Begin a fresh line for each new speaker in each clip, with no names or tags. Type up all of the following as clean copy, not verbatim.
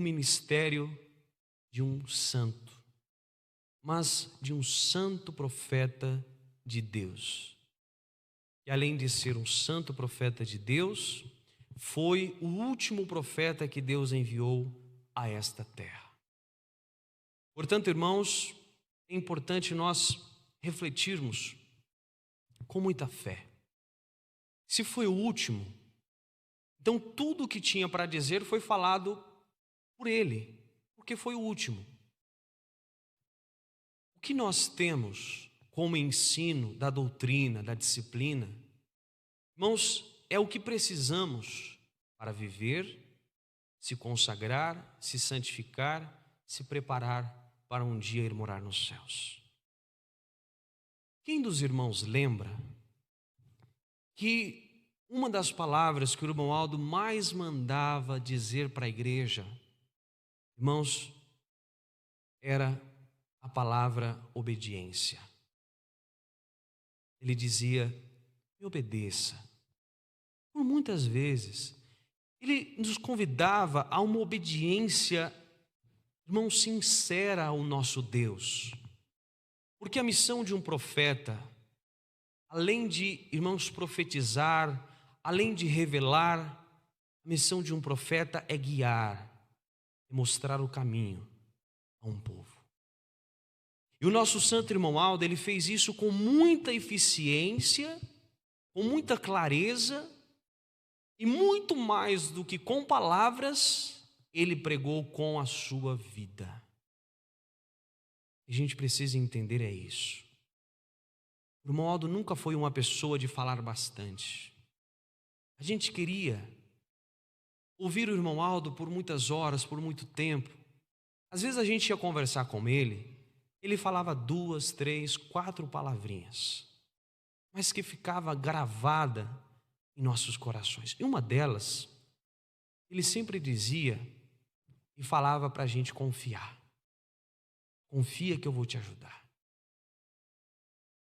o ministério de um santo, mas de um santo profeta de Deus. E além de ser um santo profeta de Deus, foi o último profeta que Deus enviou a esta terra. Portanto, irmãos, é importante nós refletirmos com muita fé. Se foi o último, então tudo o que tinha para dizer foi falado por ele, porque foi o último. O que nós temos como ensino da doutrina, da disciplina, irmãos, é o que precisamos para viver, se consagrar, se santificar, se preparar para um dia ir morar nos céus. Quem dos irmãos lembra que uma das palavras que o irmão Aldo mais mandava dizer para a igreja, irmãos, era a palavra obediência. Ele dizia: me obedeça. Por muitas vezes, ele nos convidava a uma obediência, irmão, sincera ao nosso Deus. Porque a missão de um profeta, além de, irmãos, profetizar, além de revelar, a missão de um profeta é guiar, é mostrar o caminho a um povo. E o nosso santo irmão Aldo, ele fez isso com muita eficiência, com muita clareza, e muito mais do que com palavras, ele pregou com a sua vida. A gente precisa entender é isso. O irmão Aldo nunca foi uma pessoa de falar bastante. A gente queria ouvir o irmão Aldo por muitas horas, por muito tempo. Às vezes a gente ia conversar com ele falava 2, 3, 4 palavrinhas, mas que ficava gravada em nossos corações. E uma delas, ele sempre dizia e falava para a gente confiar. Confia que eu vou te ajudar.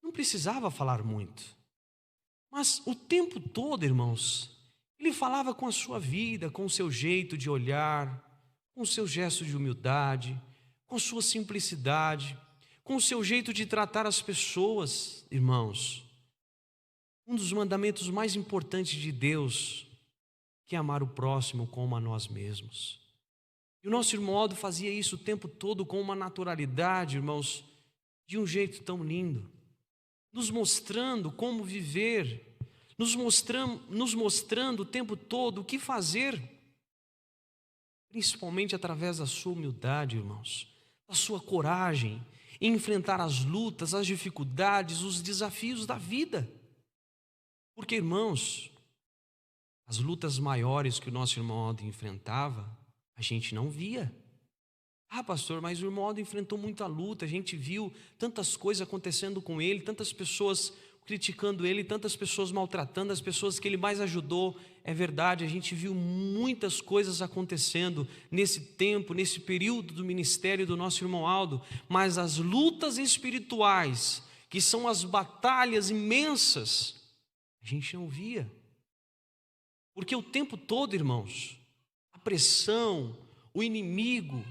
Não precisava falar muito, mas o tempo todo, irmãos, ele falava com a sua vida, com o seu jeito de olhar, com o seu gesto de humildade, com sua simplicidade, com o seu jeito de tratar as pessoas, irmãos. Um dos mandamentos mais importantes de Deus, que é amar o próximo como a nós mesmos. E o nosso irmão Aldo fazia isso o tempo todo com uma naturalidade, irmãos, de um jeito tão lindo, nos mostrando como viver, nos mostrando o tempo todo o que fazer, principalmente através da sua humildade, irmãos, da sua coragem em enfrentar as lutas, as dificuldades, os desafios da vida. Porque, irmãos, as lutas maiores que o nosso irmão Aldo enfrentava, a gente não via. Ah, pastor, mas o irmão Aldo enfrentou muita luta, a gente viu tantas coisas acontecendo com ele, tantas pessoas criticando ele, tantas pessoas maltratando as pessoas que ele mais ajudou. É verdade, a gente viu muitas coisas acontecendo nesse tempo, nesse período do ministério do nosso irmão Aldo, mas as lutas espirituais, que são as batalhas imensas, a gente não via. Porque o tempo todo, irmãos, a pressão, o inimigo,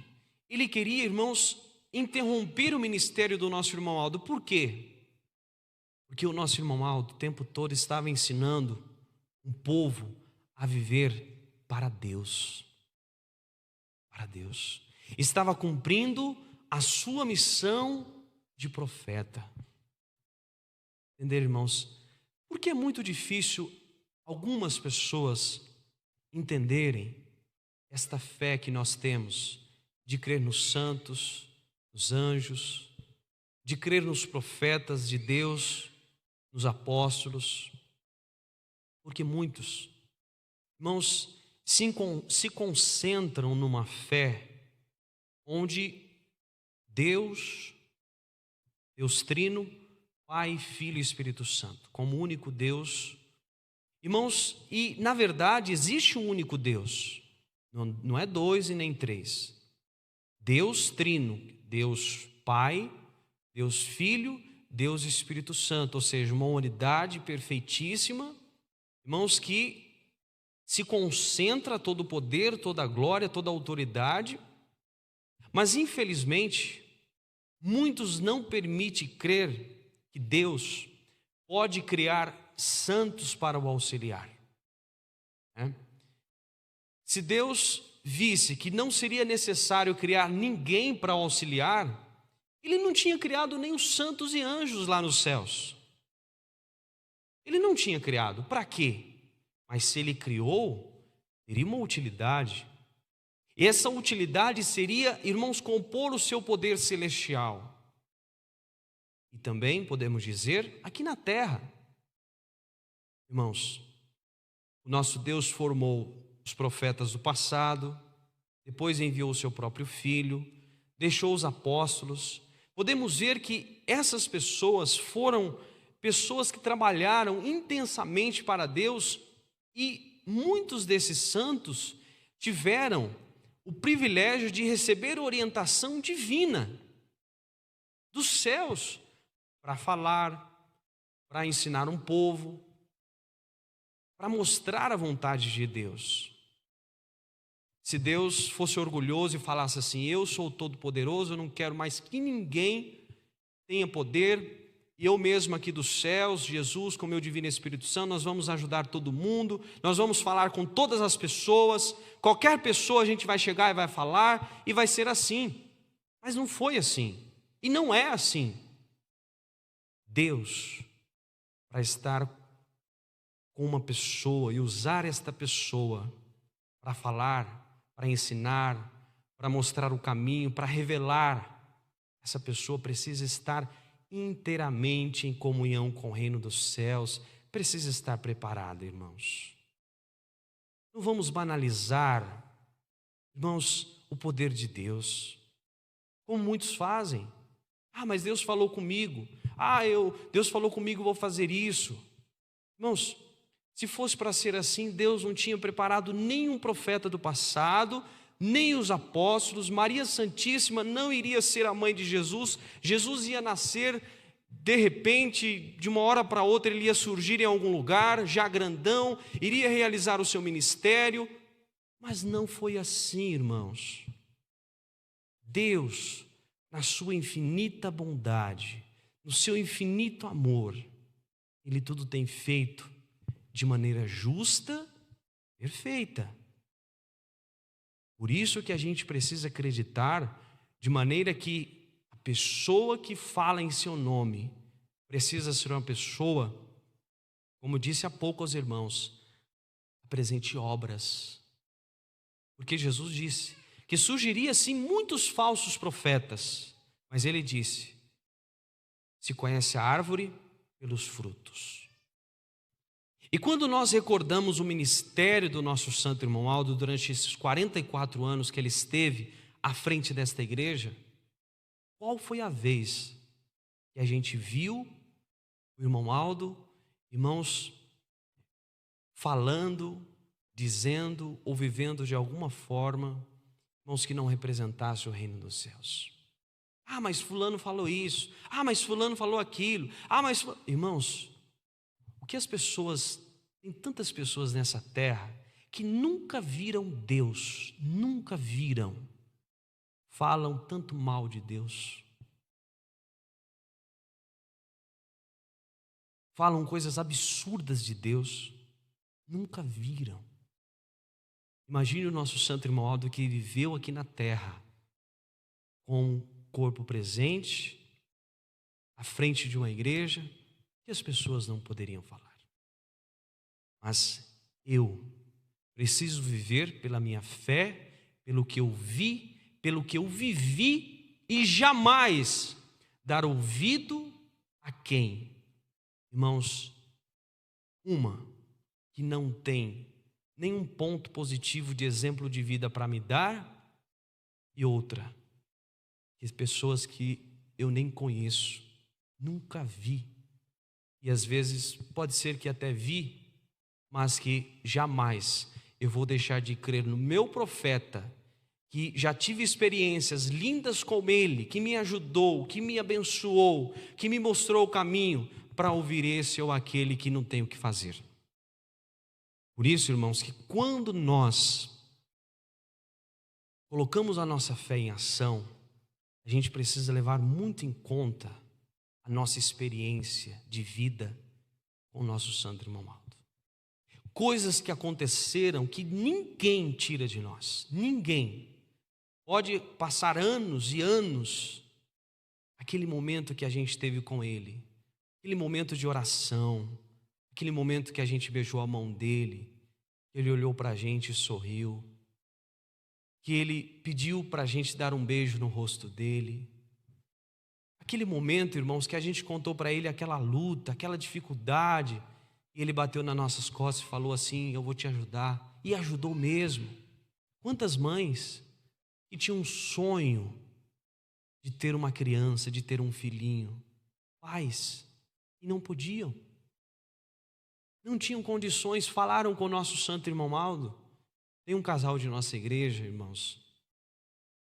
ele queria, irmãos, interromper o ministério do nosso irmão Aldo. Por quê? Porque o nosso irmão Aldo o tempo todo estava ensinando um povo a viver para Deus. Para Deus. Estava cumprindo a sua missão de profeta. Entender, irmãos? Porque é muito difícil algumas pessoas entenderem esta fé que nós temos de crer nos santos, nos anjos, de crer nos profetas de Deus, nos apóstolos, porque muitos, irmãos, se concentram numa fé onde Deus Trino, Pai, Filho e Espírito Santo, como único Deus. Irmãos, e na verdade existe um único Deus, não é 2 e nem 3. Deus Trino, Deus Pai, Deus Filho, Deus Espírito Santo, ou seja, uma unidade perfeitíssima, irmãos, que se concentra todo o poder, toda a glória, toda a autoridade, mas infelizmente muitos não permitem crer que Deus pode criar santos para o auxiliar. Se Deus visse que não seria necessário criar ninguém para o auxiliar, Ele não tinha criado nem os santos e anjos lá nos céus. Ele não tinha criado. Para quê? Mas se Ele criou, teria uma utilidade. E essa utilidade seria, irmãos, compor o seu poder celestial. E também podemos dizer, aqui na terra. Irmãos, o nosso Deus formou os profetas do passado, depois enviou o seu próprio Filho, deixou os apóstolos. Podemos ver que essas pessoas foram pessoas que trabalharam intensamente para Deus, e muitos desses santos tiveram o privilégio de receber orientação divina dos céus para falar, para ensinar um povo, para mostrar a vontade de Deus. Se Deus fosse orgulhoso e falasse assim: eu sou o Todo-Poderoso, eu não quero mais que ninguém tenha poder, e eu mesmo aqui dos céus, Jesus com meu divino Espírito Santo, nós vamos ajudar todo mundo, nós vamos falar com todas as pessoas, qualquer pessoa a gente vai chegar e vai falar, e vai ser assim. Mas não foi assim, e não é assim. Deus, para estar com uma pessoa e usar esta pessoa para falar, para ensinar, para mostrar o caminho, para revelar, essa pessoa precisa estar inteiramente em comunhão com o reino dos céus, precisa estar preparada, irmãos. Não vamos banalizar, irmãos, o poder de Deus, como muitos fazem. Mas Deus falou comigo. Deus falou comigo, vou fazer isso. Irmãos, se fosse para ser assim, Deus não tinha preparado nenhum profeta do passado, nem os apóstolos. Maria Santíssima não iria ser a mãe de Jesus. Jesus ia nascer, de repente, de uma hora para outra, ele ia surgir em algum lugar, já grandão, iria realizar o seu ministério. Mas não foi assim, irmãos. Deus, na sua infinita bondade, no seu infinito amor, Ele tudo tem feito de maneira justa, perfeita. Por isso que a gente precisa acreditar, de maneira que a pessoa que fala em seu nome precisa ser uma pessoa, como disse há pouco aos irmãos, apresente obras. Porque Jesus disse que surgiria sim muitos falsos profetas, mas Ele disse: se conhece a árvore pelos frutos. E quando nós recordamos o ministério do nosso santo irmão Aldo durante esses 44 anos que ele esteve à frente desta igreja, qual foi a vez que a gente viu o irmão Aldo, irmãos, falando, dizendo ou vivendo de alguma forma, irmãos, que não representasse o reino dos céus? Mas fulano falou isso, mas fulano falou aquilo, Irmãos, o que as pessoas, tem tantas pessoas nessa terra que nunca viram Deus, nunca viram, falam tanto mal de Deus, falam coisas absurdas de Deus, nunca viram. Imagine o nosso santo irmão Aldo, que viveu aqui na terra com o corpo presente, à frente de uma igreja, que as pessoas não poderiam falar. Mas eu preciso viver pela minha fé, pelo que eu vi, pelo que eu vivi, e jamais dar ouvido a quem? Irmãos, uma que não tem nenhum ponto positivo de exemplo de vida para me dar, e outra, que pessoas que eu nem conheço, nunca vi, e às vezes pode ser que até vi, mas que jamais eu vou deixar de crer no meu profeta, que já tive experiências lindas com ele, que me ajudou, que me abençoou, que me mostrou o caminho, para ouvir esse ou aquele que não tem o que fazer. Por isso, irmãos, que quando nós colocamos a nossa fé em ação, a gente precisa levar muito em conta a nossa experiência de vida com o nosso santo irmão Aldo. Coisas que aconteceram que ninguém tira de nós, ninguém. Pode passar anos e anos, aquele momento que a gente teve com ele, aquele momento de oração, aquele momento que a gente beijou a mão dele, que ele olhou para a gente e sorriu, que ele pediu para a gente dar um beijo no rosto dele. Aquele momento, irmãos, que a gente contou para ele aquela luta, aquela dificuldade, e ele bateu nas nossas costas e falou assim: eu vou te ajudar. E ajudou mesmo. Quantas mães que tinham um sonho de ter uma criança, de ter um filhinho, pais, e não podiam, não tinham condições, falaram com o nosso santo irmão Aldo. Tem um casal de nossa igreja, irmãos,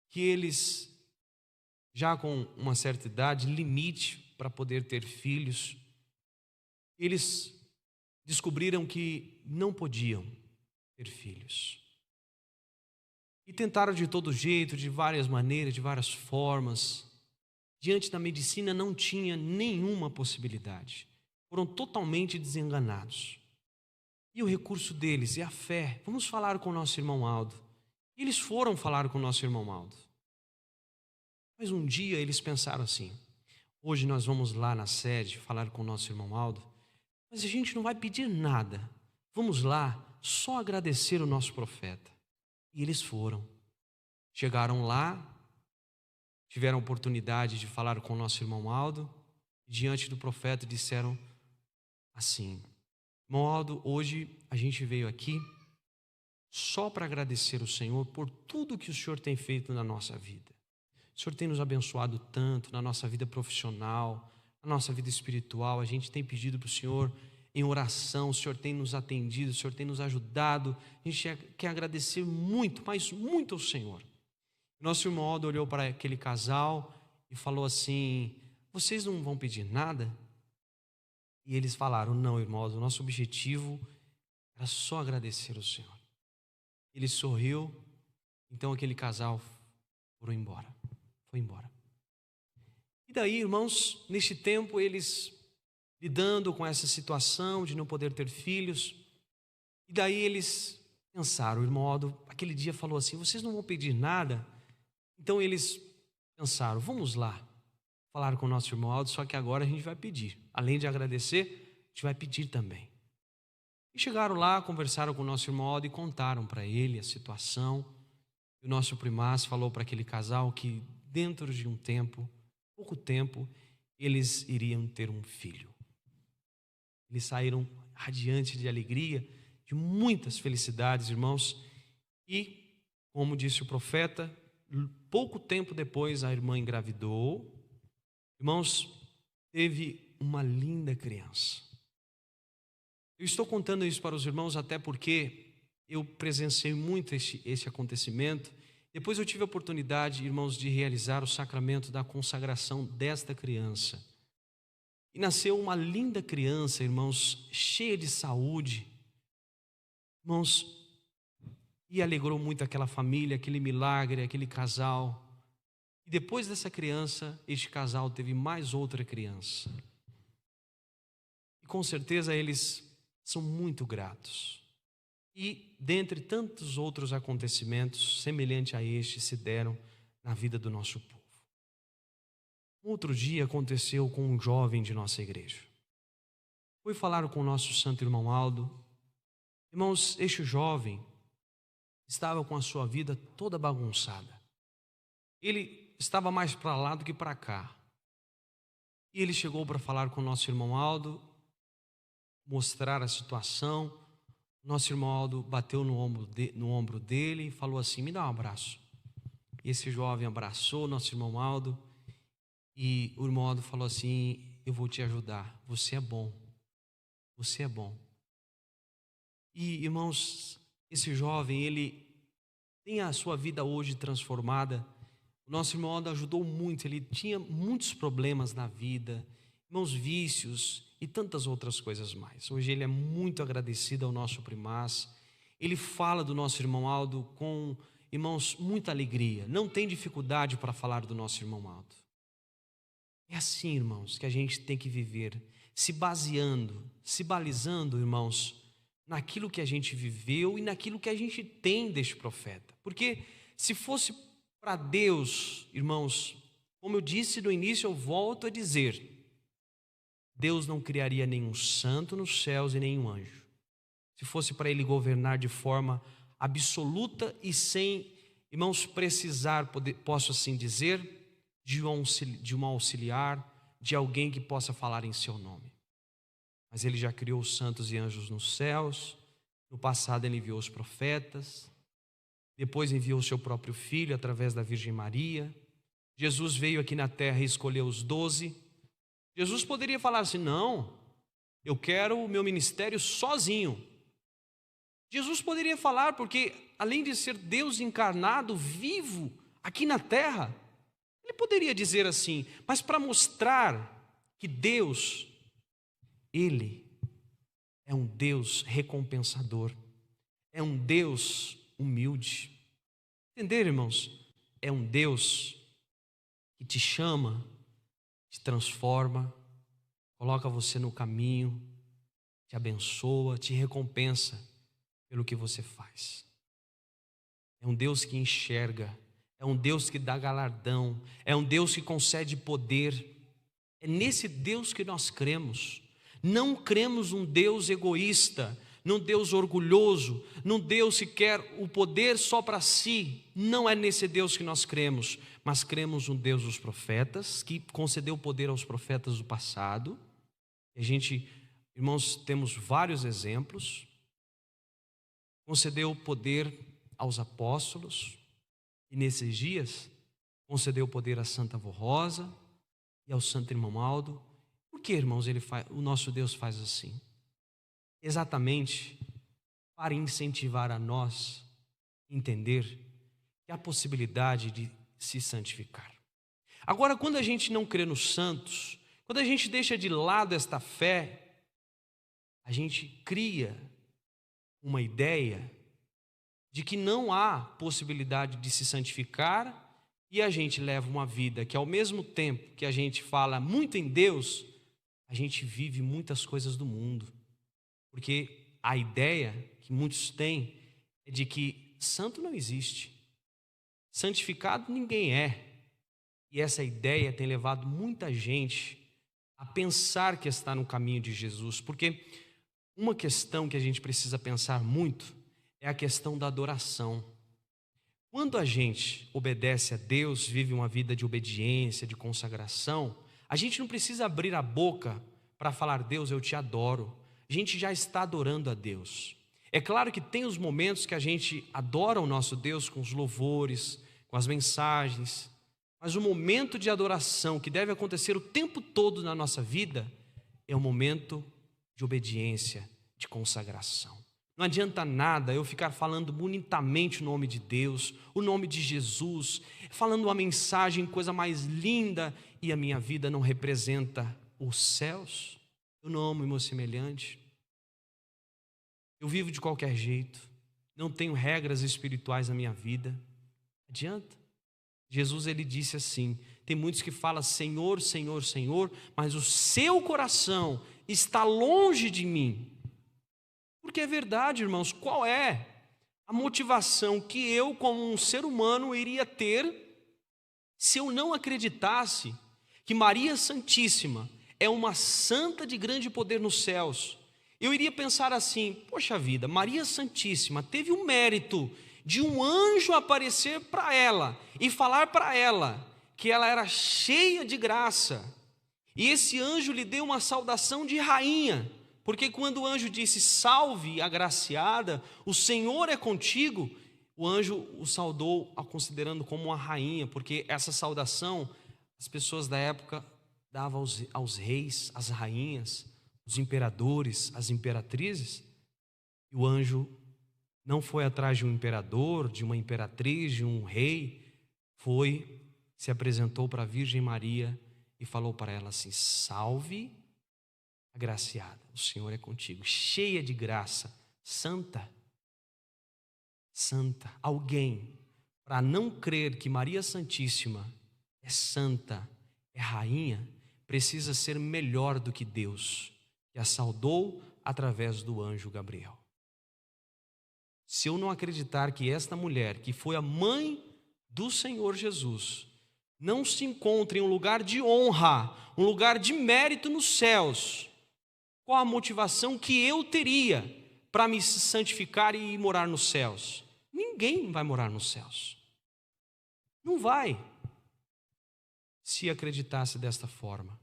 que eles, já com uma certa idade, limite para poder ter filhos, eles descobriram que não podiam ter filhos. E tentaram de todo jeito, de várias maneiras, de várias formas. Diante da medicina não tinha nenhuma possibilidade. Foram totalmente desenganados. E o recurso deles é a fé. Vamos falar com o nosso irmão Aldo. E eles foram falar com o nosso irmão Aldo. Mas um dia eles pensaram assim: hoje nós vamos lá na sede falar com o nosso irmão Aldo, mas a gente não vai pedir nada. Vamos lá só agradecer o nosso profeta. E eles foram. Chegaram lá, tiveram a oportunidade de falar com o nosso irmão Aldo, e diante do profeta disseram assim: irmão Aldo, hoje a gente veio aqui só para agradecer o Senhor por tudo que o Senhor tem feito na nossa vida. O Senhor tem nos abençoado tanto na nossa vida profissional, na nossa vida espiritual. A gente tem pedido para o Senhor em oração, o Senhor tem nos atendido, o Senhor tem nos ajudado. A gente quer agradecer muito, mas muito ao Senhor. Nosso irmão Aldo olhou para aquele casal e falou assim: vocês não vão pedir nada? E eles falaram: não, irmãos, o nosso objetivo era só agradecer ao Senhor. Ele sorriu, então aquele casal foi embora. E daí, irmãos, neste tempo, eles lidando com essa situação de não poder ter filhos, e daí eles pensaram, o irmão Aldo, aquele dia falou assim: vocês não vão pedir nada? Então eles pensaram: vamos lá falar com o nosso irmão Aldo, só que agora a gente vai pedir. Além de agradecer, a gente vai pedir também. E chegaram lá, conversaram com o nosso irmão Aldo e contaram para ele a situação. E o nosso primaz falou para aquele casal que dentro de um tempo, pouco tempo, eles iriam ter um filho. Eles saíram radiantes de alegria, de muitas felicidades, irmãos. E, como disse o profeta, pouco tempo depois a irmã engravidou. Irmãos, teve uma linda criança. Eu estou contando isso para os irmãos até porque eu presenciei muito esse acontecimento. Depois eu tive a oportunidade, irmãos, de realizar o sacramento da consagração desta criança. E nasceu uma linda criança, irmãos, cheia de saúde. Irmãos, e alegrou muito aquela família, aquele milagre, aquele casal. E depois dessa criança, este casal teve mais outra criança. E com certeza eles são muito gratos. E dentre tantos outros acontecimentos semelhantes a este se deram na vida do nosso povo. Outro dia aconteceu com um jovem de nossa igreja. Foi falar com o nosso santo irmão Aldo. Irmãos, este jovem estava com a sua vida toda bagunçada. Ele estava mais para lá do que para cá. E ele chegou para falar com o nosso irmão Aldo, mostrar a situação. Nosso irmão Aldo bateu no ombro dele e falou assim: me dá um abraço. E esse jovem abraçou nosso irmão Aldo. E o irmão Aldo falou assim: eu vou te ajudar, você é bom. Você é bom. E, irmãos, esse jovem, ele tem a sua vida hoje transformada. O nosso irmão Aldo ajudou muito, ele tinha muitos problemas na vida. irmãos, vícios e tantas outras coisas mais. Hoje ele é muito agradecido ao nosso primaz. Ele fala do nosso irmão Aldo com, irmãos, muita alegria. Não tem dificuldade para falar do nosso irmão Aldo. É assim, irmãos, que a gente tem que viver, se baseando, se balizando, irmãos, naquilo que a gente viveu e naquilo que a gente tem deste profeta. Porque se fosse para Deus, irmãos, como eu disse no início, eu volto a dizer, Deus não criaria nenhum santo nos céus e nenhum anjo. Se fosse para ele governar de forma absoluta e sem, irmãos, precisar, posso assim dizer, de um auxiliar, de alguém que possa falar em seu nome. Mas ele já criou os santos e anjos nos céus. No passado ele enviou os profetas. Depois enviou o seu próprio filho através da Virgem Maria. Jesus veio aqui na terra e escolheu os 12. Jesus poderia falar assim, não, eu quero o meu ministério sozinho. Jesus poderia falar, porque além de ser Deus encarnado, vivo, aqui na terra, ele poderia dizer assim, mas para mostrar que Deus, Ele é um Deus recompensador, é um Deus humilde. Entender, irmãos? É um Deus que te chama, te transforma, coloca você no caminho, te abençoa, te recompensa pelo que você faz. É um Deus que enxerga, é um Deus que dá galardão, é um Deus que concede poder. É nesse Deus que nós cremos. Não cremos num Deus egoísta, num Deus orgulhoso, num Deus que quer o poder só para si. Não é nesse Deus que nós cremos, mas cremos no Deus dos profetas, que concedeu poder aos profetas do passado. A gente, irmãos, temos vários exemplos. Concedeu poder aos apóstolos, e nesses dias concedeu poder à Santa Avó Rosa e ao Santo Irmão Aldo. Por que, irmãos, o nosso Deus faz assim? Exatamente para incentivar a nós entender que há possibilidade de se santificar. Agora, quando a gente não crê nos santos, quando a gente deixa de lado esta fé, a gente cria uma ideia de que não há possibilidade de se santificar e a gente leva uma vida que, ao mesmo tempo que a gente fala muito em Deus, a gente vive muitas coisas do mundo. Porque a ideia que muitos têm é de que santo não existe, santificado ninguém é. E essa ideia tem levado muita gente a pensar que está no caminho de Jesus. Porque uma questão que a gente precisa pensar muito é a questão da adoração. Quando a gente obedece a Deus, vive uma vida de obediência, de consagração, a gente não precisa abrir a boca para falar, Deus, eu te adoro. A gente já está adorando a Deus. É claro que tem os momentos que a gente adora o nosso Deus com os louvores, com as mensagens, mas o momento de adoração que deve acontecer o tempo todo na nossa vida é um momento de obediência, de consagração. Não adianta nada eu ficar falando bonitamente o nome de Deus, o nome de Jesus, falando uma mensagem, coisa mais linda, e a minha vida não representa os céus. Eu não amo o meu semelhante. Eu vivo de qualquer jeito. Não tenho regras espirituais na minha vida. Adianta? Jesus, ele disse assim, tem muitos que falam Senhor, Senhor, Senhor, mas o seu coração está longe de mim. Porque é verdade, irmãos, qual é a motivação que eu, como um ser humano, iria ter se eu não acreditasse que Maria Santíssima é uma santa de grande poder nos céus? Eu iria pensar assim, poxa vida, Maria Santíssima teve o mérito de um anjo aparecer para ela e falar para ela que ela era cheia de graça. E esse anjo lhe deu uma saudação de rainha. Porque quando o anjo disse, salve, agraciada, o Senhor é contigo, o anjo o saudou, a considerando como uma rainha, porque essa saudação, as pessoas da época davam aos reis, às rainhas, os imperadores, as imperatrizes. E o anjo não foi atrás de um imperador, de uma imperatriz, de um rei, se apresentou para a Virgem Maria e falou para ela assim: salve, agraciada, o Senhor é contigo, cheia de graça, santa. Santa. Alguém, para não crer que Maria Santíssima é santa, é rainha, precisa ser melhor do que Deus, que a saudou através do anjo Gabriel. Se eu não acreditar que esta mulher, que foi a mãe do Senhor Jesus, não se encontra em um lugar de honra, um lugar de mérito nos céus, qual a motivação que eu teria para me santificar e morar nos céus? Ninguém vai morar nos céus. Não vai, se acreditasse desta forma.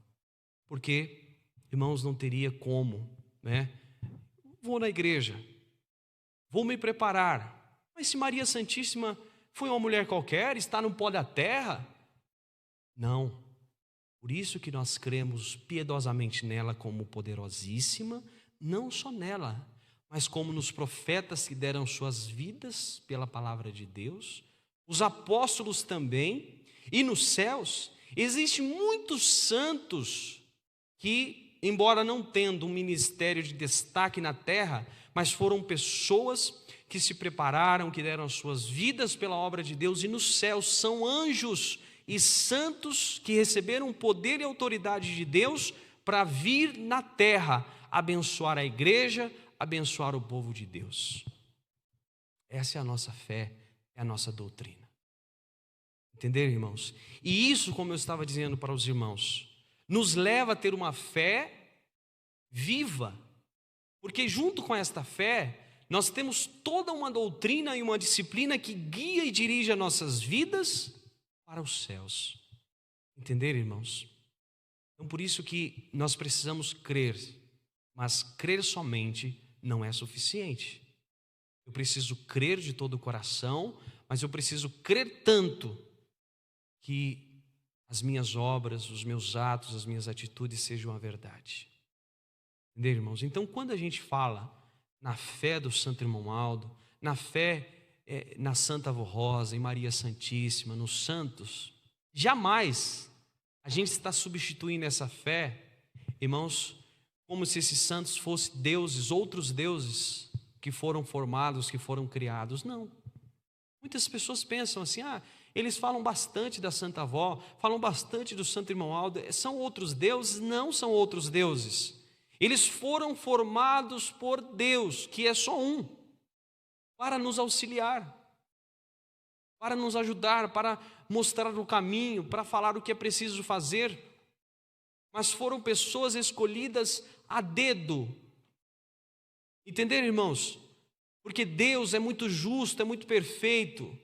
Porque, irmãos, não teria como, né? Vou na igreja, vou me preparar. Mas se Maria Santíssima foi uma mulher qualquer, está no pó da terra? Não. Por isso que nós cremos piedosamente nela como poderosíssima, não só nela, mas como nos profetas que deram suas vidas pela palavra de Deus, os apóstolos também, e nos céus existem muitos santos que, embora não tendo um ministério de destaque na terra, mas foram pessoas que se prepararam, que deram suas vidas pela obra de Deus, e nos céus são anjos e santos que receberam o poder e autoridade de Deus para vir na terra abençoar a igreja, abençoar o povo de Deus. Essa é a nossa fé, é a nossa doutrina. Entenderam, irmãos? E isso, como eu estava dizendo para os irmãos, nos leva a ter uma fé viva, porque junto com esta fé, nós temos toda uma doutrina e uma disciplina que guia e dirige as nossas vidas para os céus. Entenderam, irmãos? Então, por isso que nós precisamos crer, mas crer somente não é suficiente. Eu preciso crer de todo o coração, mas eu preciso crer tanto que as minhas obras, os meus atos, as minhas atitudes sejam a verdade. Entendeu, irmãos? Então, quando a gente fala na fé do Santo Irmão Aldo, na fé na Santa Avó Rosa, em Maria Santíssima, nos santos, jamais a gente está substituindo essa fé, irmãos, como se esses santos fossem deuses, outros deuses que foram formados, que foram criados. Não. Muitas pessoas pensam assim: eles falam bastante da Santa Avó, falam bastante do Santo Irmão Aldo, são outros deuses? Não são outros deuses. Eles foram formados por Deus, que é só um, para nos auxiliar, para nos ajudar, para mostrar o caminho, para falar o que é preciso fazer. Mas foram pessoas escolhidas a dedo. Entenderam, irmãos? Porque Deus é muito justo, é muito perfeito.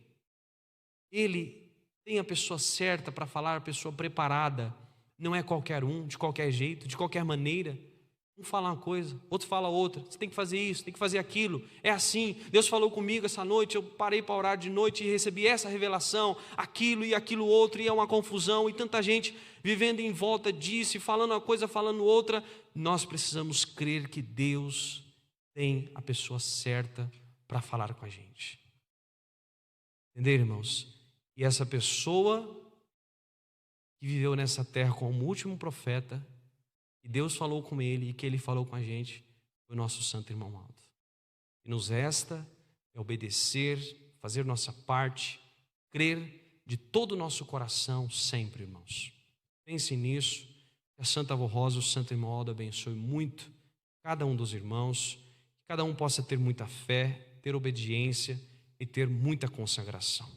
Ele tem a pessoa certa para falar, a pessoa preparada. Não é qualquer um, de qualquer jeito, de qualquer maneira. Um fala uma coisa, outro fala outra. Você tem que fazer isso, tem que fazer aquilo. É assim. Deus falou comigo essa noite, eu parei para orar de noite e recebi essa revelação, aquilo e aquilo outro, e é uma confusão, e tanta gente vivendo em volta disso, e falando uma coisa, falando outra. Nós precisamos crer que Deus tem a pessoa certa para falar com a gente. Entenderam, irmãos? E essa pessoa que viveu nessa terra como último profeta, e Deus falou com ele e que ele falou com a gente, foi o nosso Santo Irmão Aldo. E nos resta é obedecer, fazer nossa parte, crer de todo o nosso coração sempre, irmãos. Pense nisso, que a Santa Avó Rosa, o Santo Irmão Aldo abençoe muito cada um dos irmãos, que cada um possa ter muita fé, ter obediência e ter muita consagração.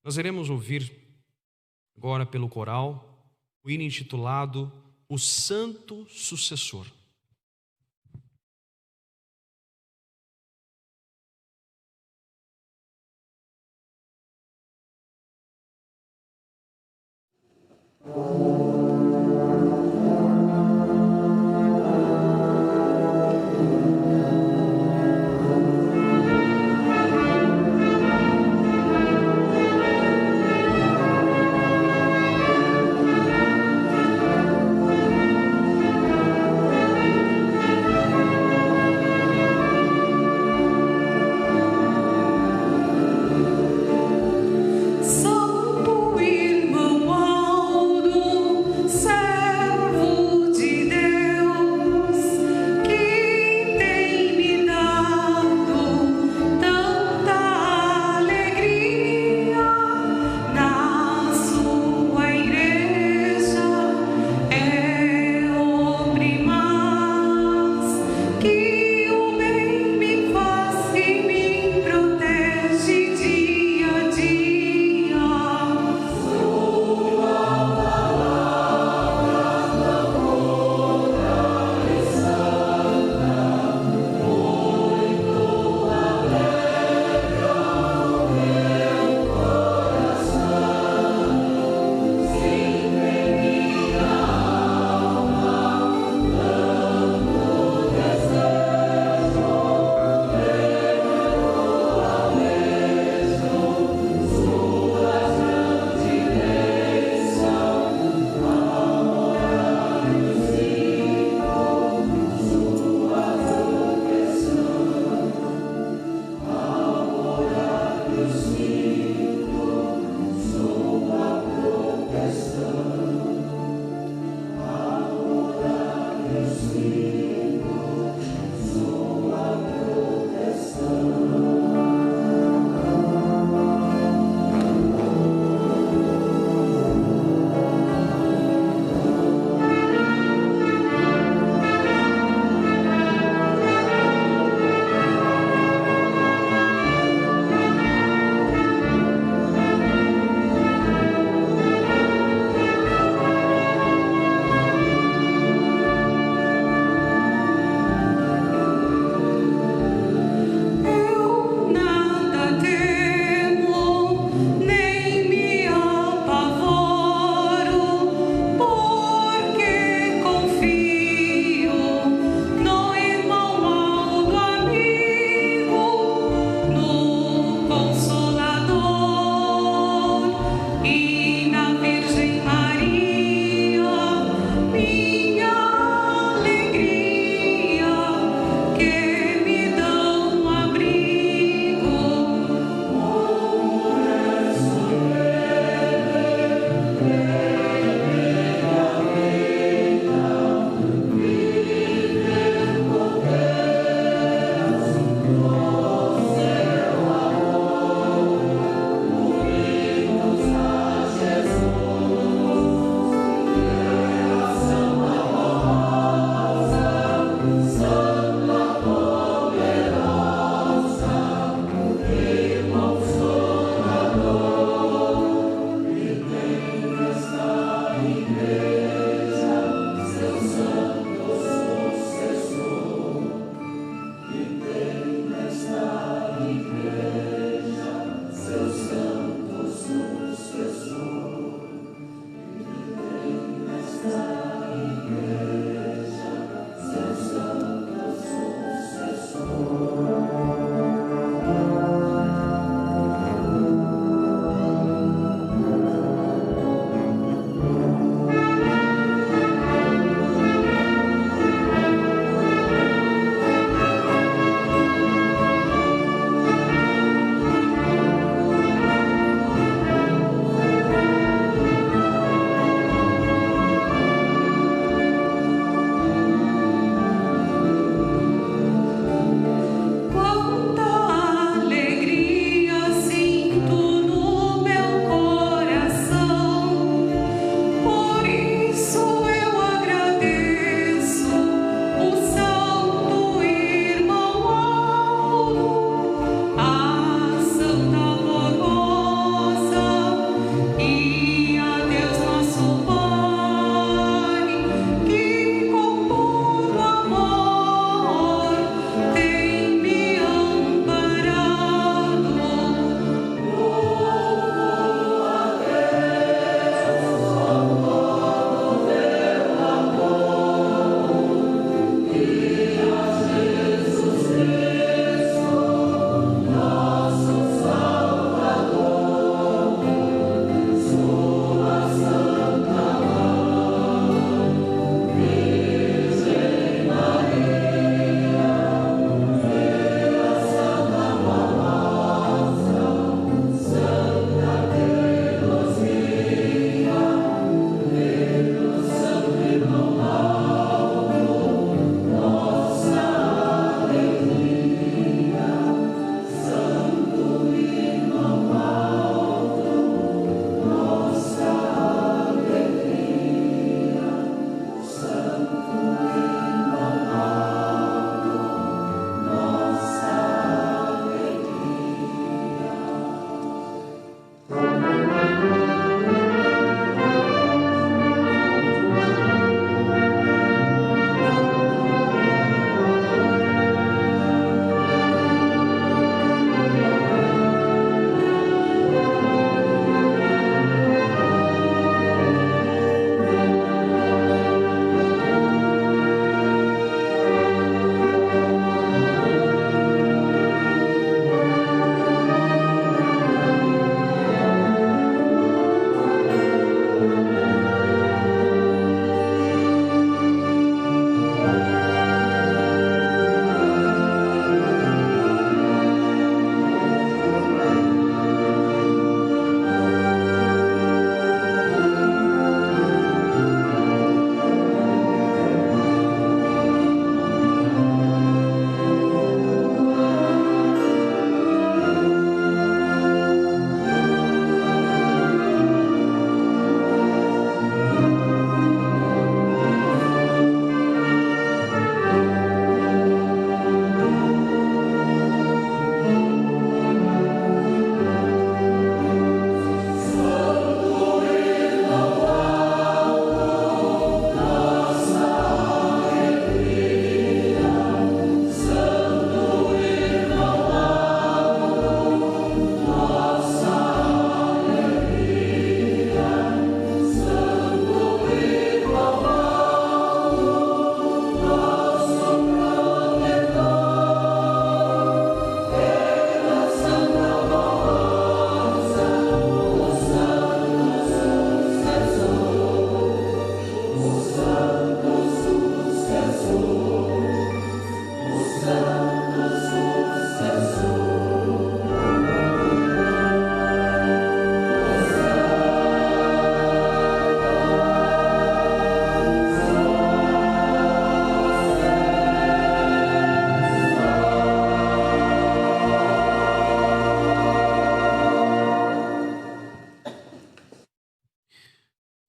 Nós iremos ouvir agora pelo coral o hino intitulado O Santo Sucessor.
Santo Irmão Aldo,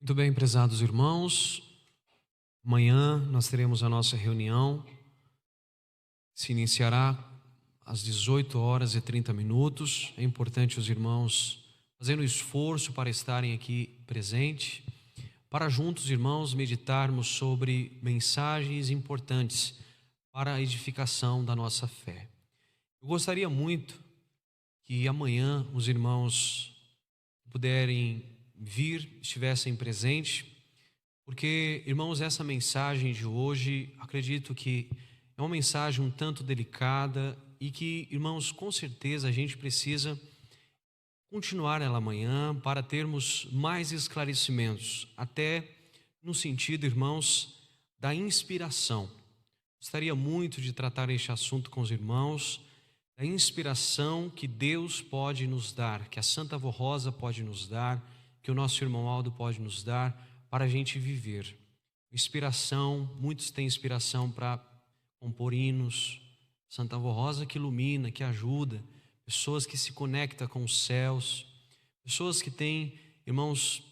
Muito bem, prezados irmãos, amanhã nós teremos a nossa reunião, se iniciará às 18h30. É importante os irmãos fazendo esforço para estarem aqui presentes, para juntos, irmãos, meditarmos sobre mensagens importantes para a edificação da nossa fé. Eu gostaria muito que amanhã os irmãos puderem vir, estivessem presentes, porque, irmãos, essa mensagem de hoje, acredito que é uma mensagem um tanto delicada e que, irmãos, com certeza a gente precisa continuar ela amanhã para termos mais esclarecimentos, até no sentido, irmãos, da inspiração. Gostaria muito de tratar este assunto com os irmãos, da inspiração que Deus pode nos dar, que a Santa Avó Rosa pode nos dar, que o nosso irmão Aldo pode nos dar para a gente viver. Inspiração, muitos têm inspiração para compor hinos, Santa Avó Rosa que ilumina, que ajuda, pessoas que se conectam com os céus, pessoas que têm, irmãos,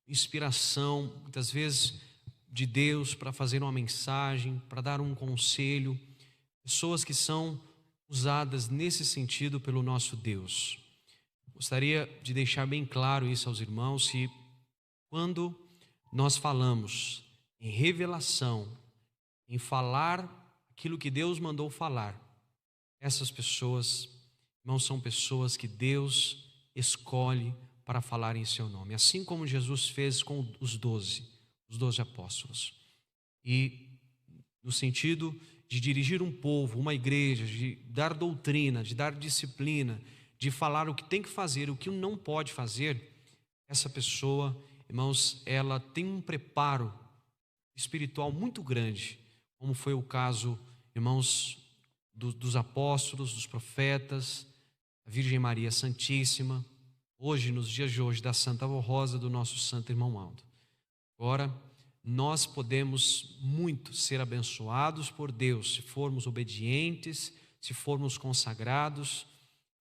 inspiração, muitas vezes, de Deus para fazer uma mensagem, para dar um conselho, pessoas que são usadas nesse sentido pelo nosso Deus. Gostaria de deixar bem claro isso aos irmãos, que quando nós falamos em revelação, em falar aquilo que Deus mandou falar, essas pessoas, irmãos, são pessoas que Deus escolhe para falar em seu nome, assim como Jesus fez com os 12 apóstolos. E no sentido de dirigir um povo, uma igreja, de dar doutrina, de dar disciplina, de falar o que tem que fazer, o que não pode fazer, essa pessoa, irmãos, ela tem um preparo espiritual muito grande, como foi o caso, irmãos, dos apóstolos, dos profetas, a Virgem Maria Santíssima, hoje, nos dias de hoje, da Santa Avó Rosa, do nosso santo irmão Aldo. Agora, nós podemos muito ser abençoados por Deus, se formos obedientes, se formos consagrados,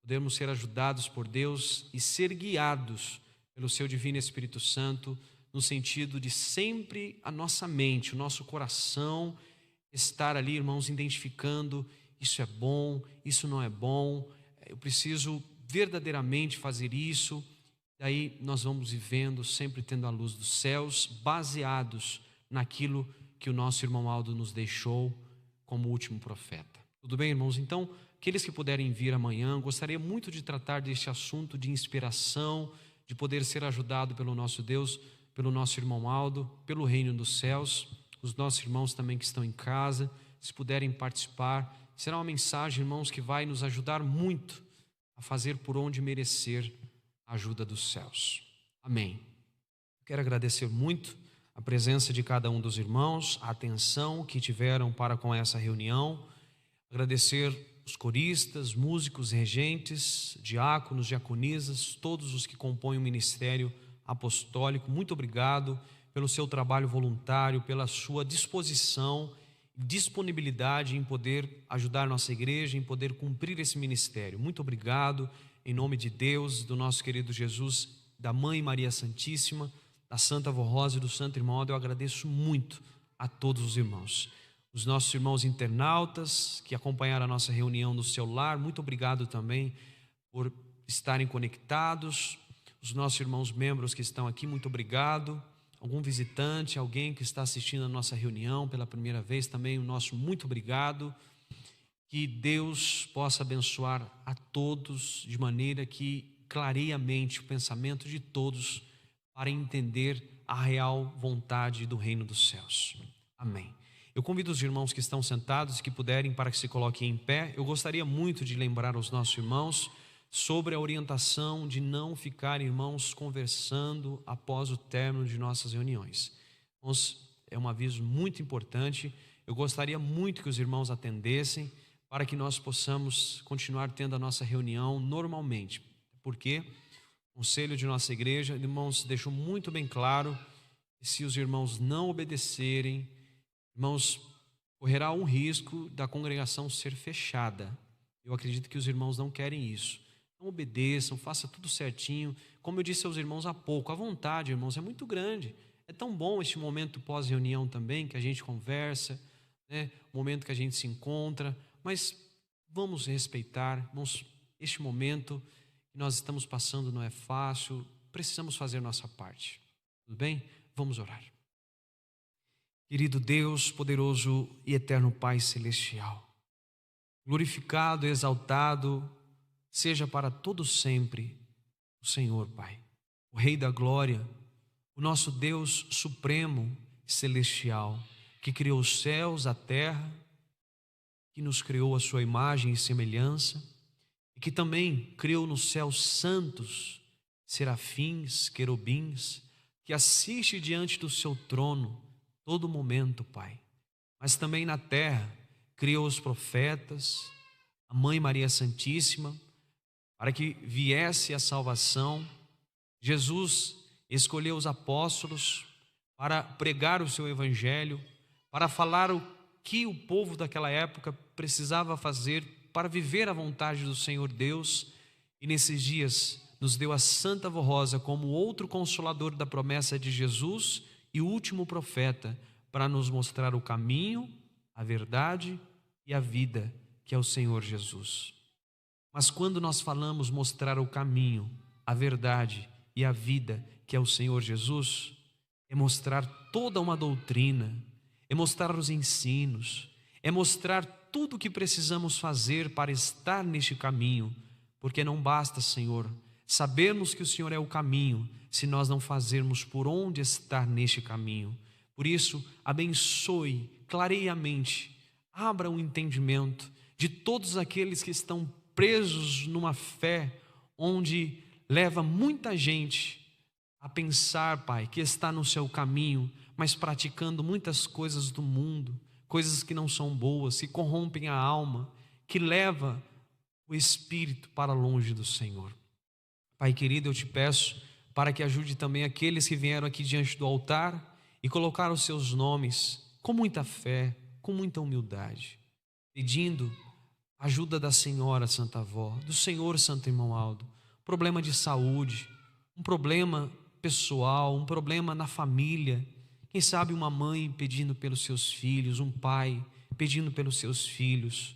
podemos ser ajudados por Deus e ser guiados pelo seu divino Espírito Santo, no sentido de sempre a nossa mente, o nosso coração estar ali, irmãos, identificando isso é bom, isso não é bom, eu preciso verdadeiramente fazer isso. Daí nós vamos vivendo, sempre tendo a luz dos céus, baseados naquilo que o nosso irmão Aldo nos deixou como último profeta. Tudo bem, irmãos? Então, aqueles que puderem vir amanhã, gostaria muito de tratar deste assunto de inspiração, de poder ser ajudado pelo nosso Deus, pelo nosso irmão Aldo, pelo reino dos céus. Os nossos irmãos também que estão em casa, se puderem participar, será uma mensagem, irmãos, que vai nos ajudar muito a fazer por onde merecer a ajuda dos céus. Amém. Quero agradecer muito a presença de cada um dos irmãos, a atenção que tiveram para com essa reunião, agradecer os coristas, músicos, regentes, diáconos, diaconisas, todos os que compõem o ministério apostólico. Muito obrigado pelo seu trabalho voluntário, pela sua disposição, disponibilidade em poder ajudar nossa igreja, em poder cumprir esse ministério. Muito obrigado, em nome de Deus, do nosso querido Jesus, da Mãe Maria Santíssima, da Santa Avó Rosa e do Santo Irmão Aldo. Eu agradeço muito a todos os irmãos. Os nossos irmãos internautas que acompanharam a nossa reunião no celular, muito obrigado também por estarem conectados. Os nossos irmãos membros que estão aqui, muito obrigado. Algum visitante, alguém que está assistindo a nossa reunião pela primeira vez, também o nosso muito obrigado. Que Deus possa abençoar a todos de maneira que clareie a mente, o pensamento de todos para entender a real vontade do reino dos céus. Amém. Eu convido os irmãos que estão sentados, que puderem, para que se coloquem em pé. Eu gostaria muito de lembrar aos nossos irmãos sobre a orientação de não ficar, irmãos, conversando após o término de nossas reuniões. É um aviso muito importante. Eu gostaria muito que os irmãos atendessem para que nós possamos continuar tendo a nossa reunião normalmente. Porque o conselho de nossa igreja, irmãos, deixou muito bem claro que se os irmãos não obedecerem, irmãos, correrá um risco da congregação ser fechada. Eu acredito que os irmãos não querem isso. Então obedeçam, faça tudo certinho. Como eu disse aos irmãos há pouco, a vontade, irmãos, é muito grande. É tão bom este momento pós-reunião também, que a gente conversa, né? O momento que a gente se encontra, mas vamos respeitar, este momento que nós estamos passando não é fácil, precisamos fazer nossa parte. Tudo bem? Vamos orar. Querido Deus, poderoso e eterno Pai Celestial, glorificado e exaltado seja para todo sempre o Senhor, Pai, o Rei da Glória, o nosso Deus supremo e celestial, que criou os céus, a terra, que nos criou a sua imagem e semelhança, e que também criou nos céus santos, serafins, querubins, que assiste diante do seu trono todo momento, Pai. Mas também na terra criou os profetas, a Mãe Maria Santíssima, para que viesse a salvação. Jesus escolheu os apóstolos para pregar o seu evangelho, para falar o que o povo daquela época precisava fazer para viver a vontade do Senhor Deus, e nesses dias nos deu a Santa Voz Rosa como outro consolador da promessa de Jesus e o último profeta, para nos mostrar o caminho, a verdade e a vida, que é o Senhor Jesus. Mas quando nós falamos mostrar o caminho, a verdade e a vida, que é o Senhor Jesus, é mostrar toda uma doutrina, é mostrar os ensinos, é mostrar tudo o que precisamos fazer para estar neste caminho, porque não basta, Senhor, sabermos que o Senhor é o caminho, se nós não fazermos por onde estar neste caminho. Por isso, abençoe, clareie a mente, abra o entendimento de todos aqueles que estão presos numa fé onde leva muita gente a pensar, Pai, que está no seu caminho, mas praticando muitas coisas do mundo, coisas que não são boas, que corrompem a alma, que leva o espírito para longe do Senhor. Pai querido, eu te peço para que ajude também aqueles que vieram aqui diante do altar e colocaram os seus nomes com muita fé, com muita humildade, pedindo ajuda da Senhora Santa Avó, do Senhor Santo Irmão Aldo, problema de saúde, um problema pessoal, um problema na família, quem sabe uma mãe pedindo pelos seus filhos, um pai pedindo pelos seus filhos.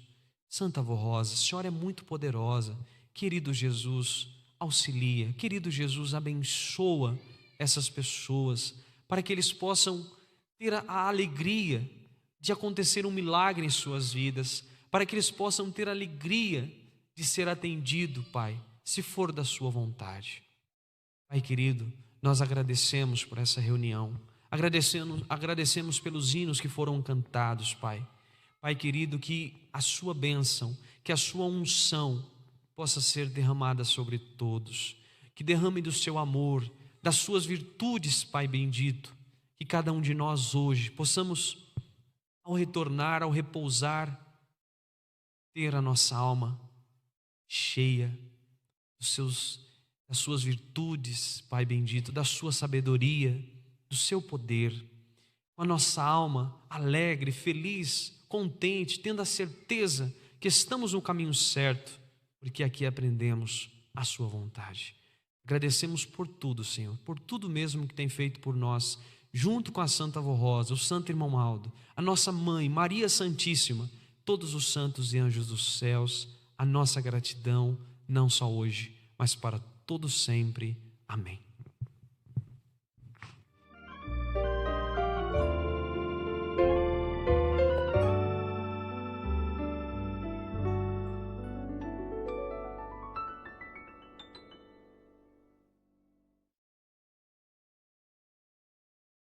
Santa Avó Rosa, a senhora é muito poderosa, querido Jesus, auxilia, querido Jesus, abençoa essas pessoas, para que eles possam ter a alegria de acontecer um milagre em suas vidas, para que eles possam ter a alegria de ser atendido, Pai, se for da sua vontade. Pai querido, nós agradecemos por essa reunião, agradecemos pelos hinos que foram cantados, Pai. Pai querido, que a sua bênção, que a sua unção possa ser derramada sobre todos, que derrame do seu amor, das suas virtudes, Pai bendito, que cada um de nós hoje possamos, ao retornar, ao repousar, ter a nossa alma cheia das suas virtudes, Pai bendito, da sua sabedoria, do seu poder, com a nossa alma alegre, feliz, contente, tendo a certeza que estamos no caminho certo, porque aqui aprendemos a sua vontade. Agradecemos por tudo, Senhor, por tudo mesmo que tem feito por nós, junto com a Santa Avó Rosa, o Santo Irmão Aldo, a nossa mãe, Maria Santíssima, todos os santos e anjos dos céus, a nossa gratidão, não só hoje, mas para todo sempre. Amém.